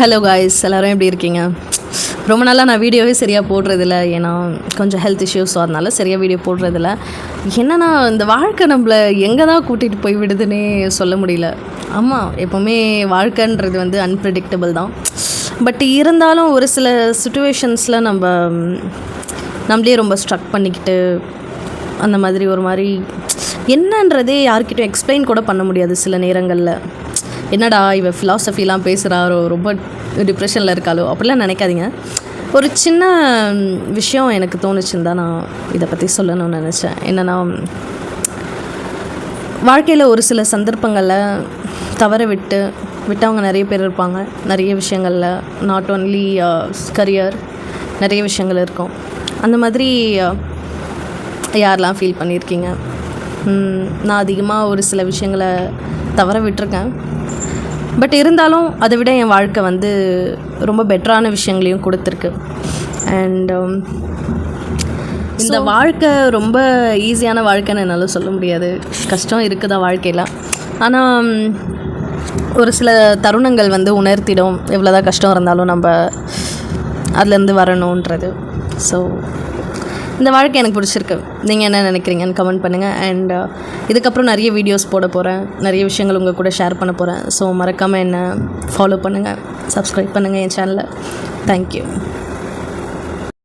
Hello guys, எல்லோரும் எப்படி இருக்கீங்க? ரொம்ப நாளாக நான் வீடியோவே சரியாக போடுறதில்ல. ஏன்னா கொஞ்சம் ஹெல்த் இஷ்யூஸ், அதனால சரியாக வீடியோ போடுறதில்ல. என்னன்னா இந்த வாழ்க்கை நம்மளை எங்கே தான் கூட்டிகிட்டு போய் விடுதுன்னே சொல்ல முடியல. ஆமாம், எப்போவுமே வாழ்க்கைன்றது வந்து அன்பிரடிக்டபிள் தான். பட் இருந்தாலும் ஒரு சில சுச்சுவேஷன்ஸில் நம்மளே ரொம்ப ஸ்ட்ரக் பண்ணிக்கிட்டு அந்த மாதிரி ஒரு மாதிரி என்னன்றதே யார்கிட்டையும் எக்ஸ்பிளைன் கூட பண்ண முடியாது சில நேரங்களில். என்னடா இவ ஃபிலாசபிலாம் பேசுகிறாரோ, ரொம்ப டிப்ரெஷனில் இருக்காளோ அப்படிலாம் நினைக்காதீங்க. ஒரு சின்ன விஷயம் எனக்கு தோணுச்சுன்னு தான் நான் இதை பற்றி சொல்லணும்னு நினச்சேன். என்னென்னா, வாழ்க்கையில் ஒரு சில சந்தர்ப்பங்களில் தவற விட்டவங்க நிறைய பேர் இருப்பாங்க. நிறைய விஷயங்களில், நாட் ஓன்லி கரியர், நிறைய விஷயங்கள் இருக்கும். அந்த மாதிரி யாரெல்லாம் ஃபீல் பண்ணியிருக்கீங்க? நான் அதிகமாக ஒரு சில விஷயங்களை தவற விட்டுருக்கேன். பட் இருந்தாலும் அதை விட என் வாழ்க்கை வந்து ரொம்ப பெட்டரான விஷயங்களையும் கொடுத்துருக்கு. அண்ட் இந்த வாழ்க்கை ரொம்ப ஈஸியான வாழ்க்கைன்னு என்னால் சொல்ல முடியாது. கஷ்டம் இருக்குதா வாழ்க்கையில். ஆனால் ஒரு சில தருணங்கள் வந்து உணர்த்திடும் எவ்வளோதான் கஷ்டம் இருந்தாலும் நம்ம அதுலேருந்து வரணுன்றது. ஸோ இந்த வாழ்க்கை எனக்கு பிடிச்சிருக்கு. நீங்கள் என்ன நினைக்கிறீங்கன்னு கமெண்ட் பண்ணுங்கள். அண்ட் இதுக்கப்புறம் நிறைய வீடியோஸ் போட போகிறேன், நிறைய விஷயங்கள் உங்கள் கூட ஷேர் பண்ண போகிறேன். ஸோ மறக்காமல் என்னை ஃபாலோ பண்ணுங்கள், சப்ஸ்கிரைப் பண்ணுங்கள் என் சேனலை. தேங்க்யூ.